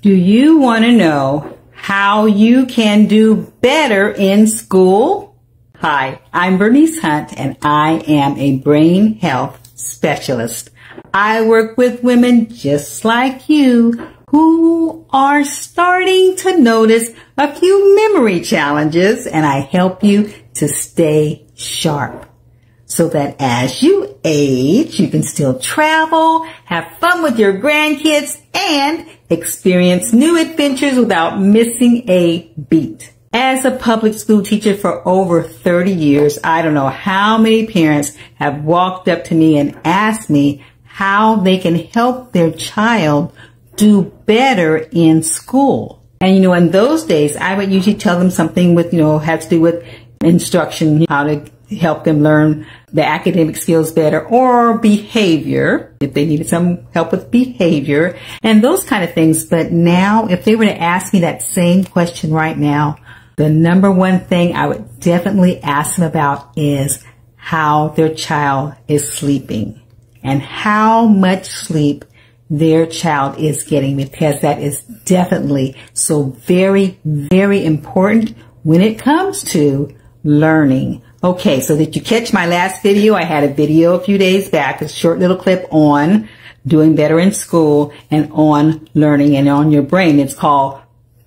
Do you want to know how you can do better in school? Hi, I'm Bernice Hunt, and I am a brain health specialist. I work with women just like you who are starting to notice a few memory challenges, and I help you to stay sharp so that as you age, you can still travel, have fun with your grandkids, and experience new adventures without missing a beat. As a public school teacher for over 30 years, I don't know how many parents have walked up to me and asked me how they can help their child do better in school. And in those days, I would usually tell them something with, have to do with instruction, how to help them learn the academic skills better, or behavior, if they needed some help with behavior and those kind of things. But now, if they were to ask me that same question right now, the number one thing I would definitely ask them about is how their child is sleeping and how much sleep their child is getting, because that is definitely so very, very important when it comes to learning. Okay, so did you catch my last video? I had a video a few days back, a short little clip on doing better in school and on learning and on your brain. It's called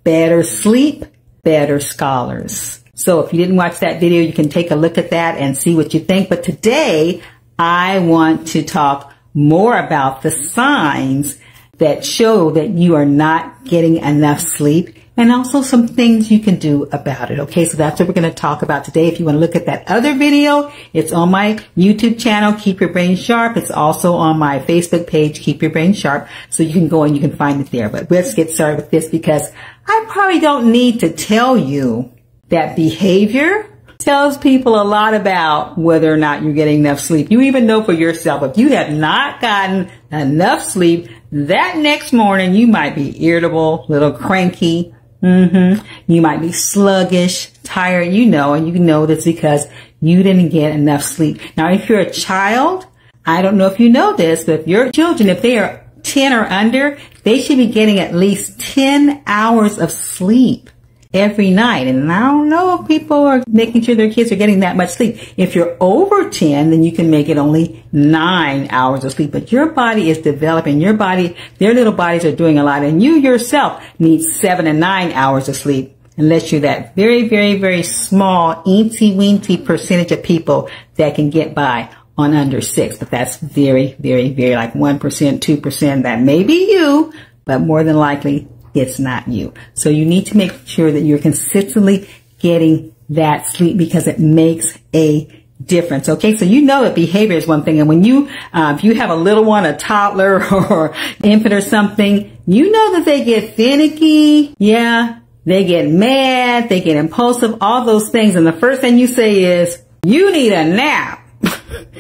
Better Sleep, Better Scholars. So if you didn't watch that video, you can take a look at that and see what you think. But today, I want to talk more about the signs that show that you are not getting enough sleep, and also some things you can do about it. Okay, so that's what we're going to talk about today. If you want to look at that other video, it's on my YouTube channel, Keep Your Brain Sharp. It's also on my Facebook page, Keep Your Brain Sharp. So you can go and you can find it there. But let's get started with this, because I probably don't need to tell you that behavior tells people a lot about whether or not you're getting enough sleep. You even know for yourself, if you have not gotten enough sleep, that next morning you might be irritable, a little cranky. You might be sluggish, tired, and you know this because you didn't get enough sleep. Now, if you're a child, I don't know if you know this, but if your children, if they are 10 or under, they should be getting at least 10 hours of sleep every night. And I don't know if people are making sure their kids are getting that much sleep. If you're over 10, then you can make it only 9 hours of sleep. But your body is developing. Your body, their little bodies are doing a lot. And you yourself need 7 and 9 hours of sleep, unless you're that very, very, very small, eensy-weensy percentage of people that can get by on under 6. But that's very, very, very like 1%, 2%. That may be you, but more than likely, it's not you. So you need to make sure that you're consistently getting that sleep, because it makes a difference. Okay, so that behavior is one thing. And when you, if you have a little one, a toddler or infant or something, that they get finicky. Yeah, they get mad, they get impulsive, all those things. And the first thing you say is, you need a nap.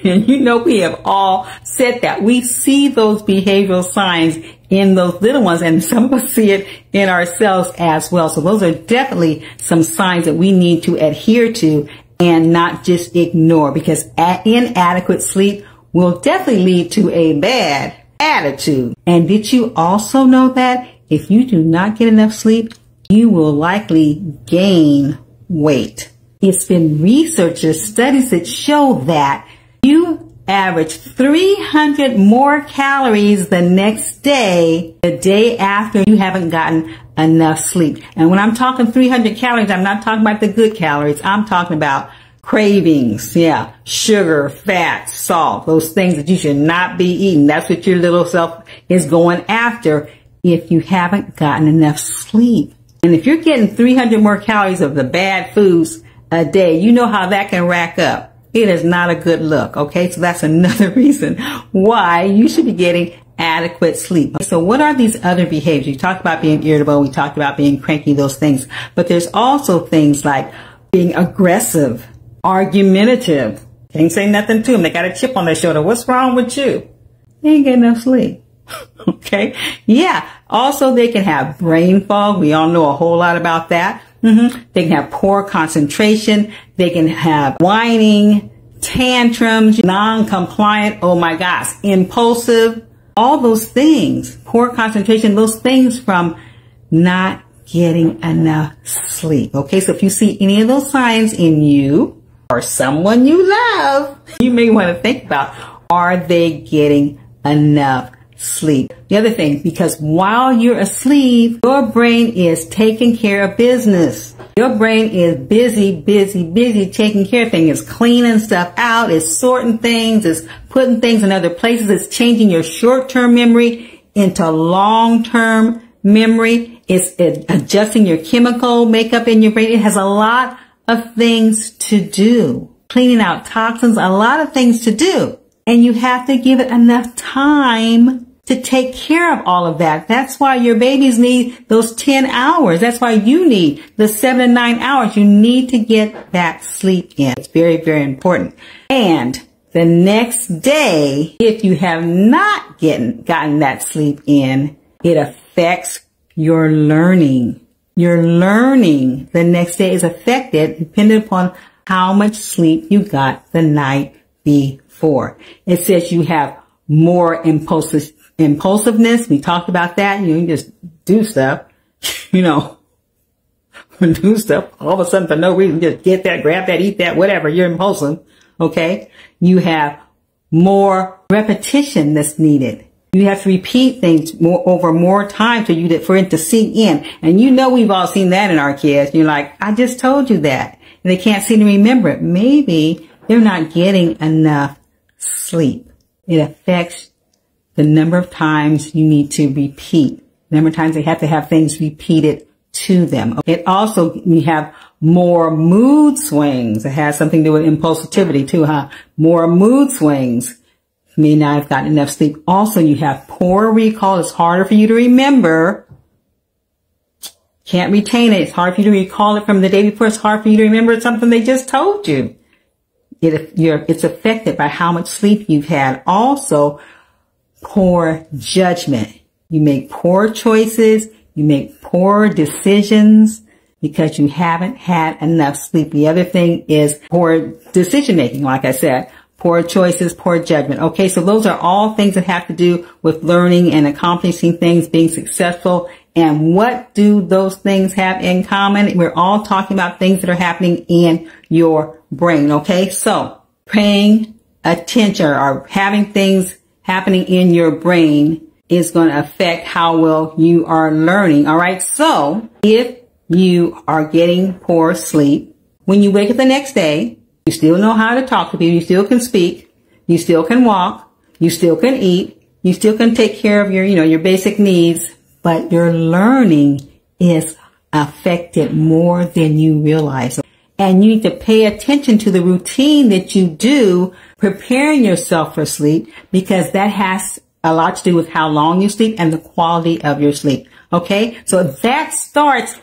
And we have all said that. We see those behavioral signs in those little ones, and some of us see it in ourselves as well. So those are definitely some signs that we need to adhere to and not just ignore, because inadequate sleep will definitely lead to a bad attitude. And did you also know that if you do not get enough sleep, you will likely gain weight? It's been researchers, studies that show that you average 300 more calories the next day, the day after you haven't gotten enough sleep. And when I'm talking 300 calories, I'm not talking about the good calories. I'm talking about cravings. Yeah. Sugar, fat, salt, those things that you should not be eating. That's what your little self is going after if you haven't gotten enough sleep. And if you're getting 300 more calories of the bad foods a day, you know how that can rack up. It is not a good look. Okay, so that's another reason why you should be getting adequate sleep. So what are these other behaviors? We talked about being irritable. We talked about being cranky, those things. But there's also things like being aggressive, argumentative. Can't say nothing to them. They got a chip on their shoulder. What's wrong with you? They ain't getting enough sleep. Okay. Yeah. Also, they can have brain fog. We all know a whole lot about that. They can have poor concentration. They can have whining, tantrums, non-compliant, oh my gosh, impulsive, all those things, poor concentration, those things from not getting enough sleep. Okay, so if you see any of those signs in you or someone you love, you may want to think about, are they getting enough sleep? The other thing, because while you're asleep, your brain is taking care of business. Your brain is busy taking care of things. It's cleaning stuff out. It's sorting things. It's putting things in other places. It's changing your short-term memory into long-term memory. It's adjusting your chemical makeup in your brain. It has a lot of things to do. Cleaning out toxins, a lot of things to do. And you have to give it enough time to take care of all of that. That's why your babies need those 10 hours. That's why you need the 7 to 9 hours. You need to get that sleep in. It's very, very important. And the next day, if you have not gotten that sleep in, it affects your learning. Your learning the next day is affected depending upon how much sleep you got the night before. It says you have more impulsiveness. We talked about that. You just do stuff, do stuff all of a sudden for no reason. Just get that, grab that, eat that, whatever. You're impulsive. Okay. You have more repetition that's needed. You have to repeat things over more time for it to sink in. And we've all seen that in our kids. You're like, I just told you that. And they can't seem to remember it. Maybe they're not getting enough sleep. It affects the number of times you need to repeat. The number of times they have to have things repeated to them. It also, you have more mood swings. It has something to do with impulsivity too, huh? More mood swings. May not have gotten enough sleep. Also, you have poor recall. It's harder for you to remember. Can't retain it. It's hard for you to recall it from the day before. It's hard for you to remember something they just told you. It's affected by how much sleep you've had. Also, poor judgment. You make poor choices. You make poor decisions because you haven't had enough sleep. The other thing is poor decision making, like I said. Poor choices, poor judgment. Okay, so those are all things that have to do with learning and accomplishing things, being successful. And what do those things have in common? We're all talking about things that are happening in your brain. Okay, so paying attention or having things happening in your brain is going to affect how well you are learning. All right, so if you are getting poor sleep, when you wake up the next day, you still know how to talk to people. You still can speak. You still can walk. You still can eat. You still can take care of your basic needs, but your learning is affected more than you realize. And you need to pay attention to the routine that you do preparing yourself for sleep, because that has a lot to do with how long you sleep and the quality of your sleep. Okay. So that starts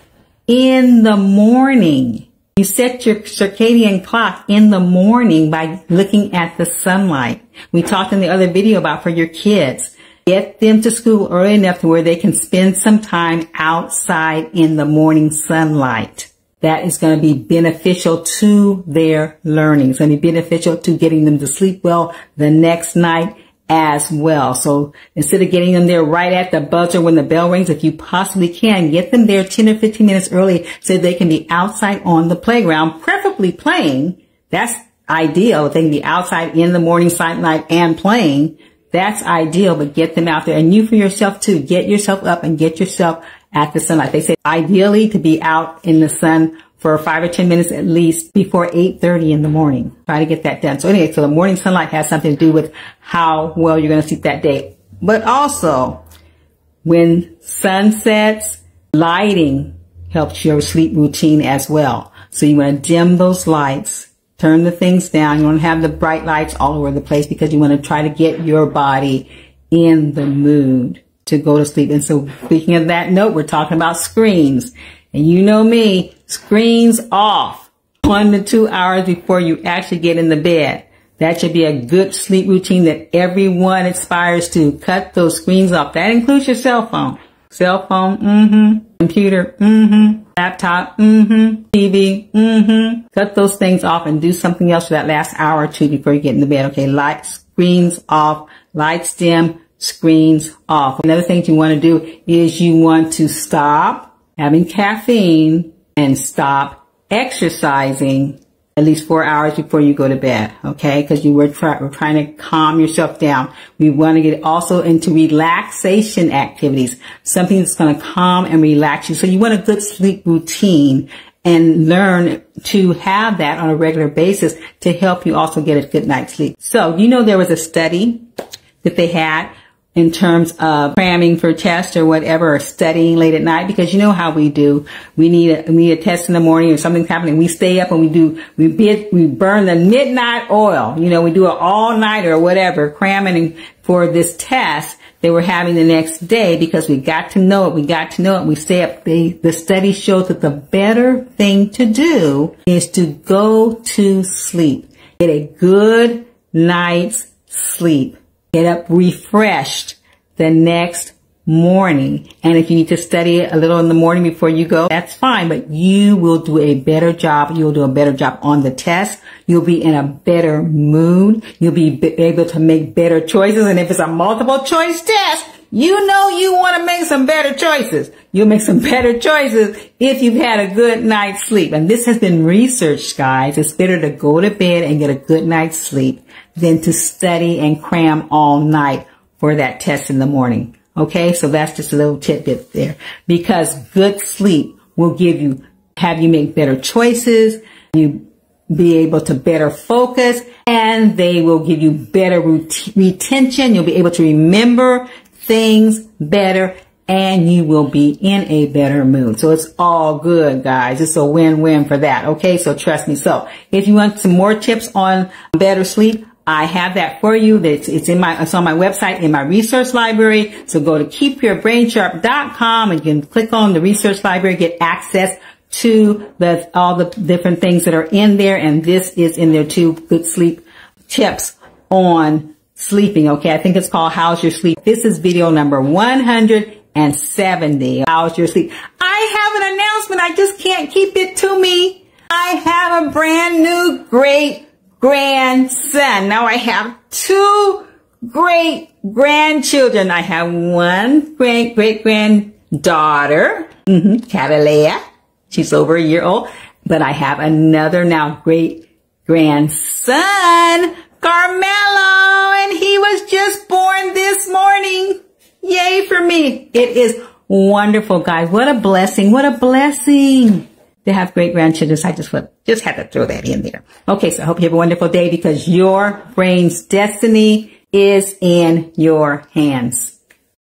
in the morning. You set your circadian clock in the morning by looking at the sunlight. We talked in the other video about for your kids. Get them to school early enough to where they can spend some time outside in the morning sunlight. That is going to be beneficial to their learning. It's going to be beneficial to getting them to sleep well the next night as well. So instead of getting them there right at the buzzer when the bell rings, if you possibly can, get them there 10 or 15 minutes early so they can be outside on the playground, preferably playing. That's ideal. They can be outside in the morning sunlight and playing. That's ideal, but get them out there. And you for yourself too, get yourself up and get yourself at the sunlight. They say ideally to be out in the sun for 5 or 10 minutes at least before 8:30 in the morning. Try to get that done. So anyway, so the morning sunlight has something to do with how well you're going to sleep that day. But also, when sun sets, lighting helps your sleep routine as well. So you want to dim those lights, turn the things down. You want to have the bright lights all over the place because you want to try to get your body in the mood to go to sleep. And so speaking of that note, we're talking about screens. And you know me, screens off 1 to 2 hours before you actually get in the bed. That should be a good sleep routine that everyone aspires to. Cut those screens off. That includes your cell phone. Cell phone, computer, laptop, TV, Cut those things off and do something else for that last hour or two before you get in the bed. Okay, light, screens off, lights dim, screens off. Another thing you want to do is you want to stop having caffeine and stop exercising at least 4 hours before you go to bed, okay? Because we're trying to calm yourself down. We want to get also into relaxation activities, something that's going to calm and relax you. So you want a good sleep routine and learn to have that on a regular basis to help you also get a good night's sleep. So, there was a study that they had in terms of cramming for tests or whatever, or studying late at night, because you know how we do. We need a test in the morning or something's happening. We stay up and we burn the midnight oil. We do it all night or whatever, cramming for this test they were having the next day because we got to know it. We stay up. The study shows that the better thing to do is to go to sleep. Get a good night's sleep. Get up refreshed the next morning. And if you need to study a little in the morning before you go, that's fine, but you will do a better job. You'll do a better job on the test. You'll be in a better mood. You'll be able to make better choices. And if it's a multiple choice test, you want to make some better choices. You'll make some better choices if you've had a good night's sleep. And this has been researched, guys. It's better to go to bed and get a good night's sleep than to study and cram all night for that test in the morning. Okay, so that's just a little tidbit there, because good sleep will have you make better choices, you be able to better focus, and they will give you better retention. You'll be able to remember things better, and you will be in a better mood. So it's all good, guys. It's a win-win for that. Okay, so trust me. So if you want some more tips on better sleep, I have that for you. It's on my website in my resource library. So go to keepyourbrainsharp.com and you can click on the resource library, get access to all the different things that are in there. And this is in there too. Good sleep tips on sleeping. Okay. I think it's called How's Your Sleep? This is video number 170. How's your sleep? I have an announcement. I just can't keep it to me. I have a brand new great grandson. Now I have 2 great grandchildren. I have one great granddaughter, Catalea. She's over a year old. But I have another now great grandson, Carmelo, and he was just born this morning. Yay for me. It is wonderful, guys. What a blessing. What a blessing to have great grandchildren. So I just had to throw that in there. Okay, so I hope you have a wonderful day, because your brain's destiny is in your hands.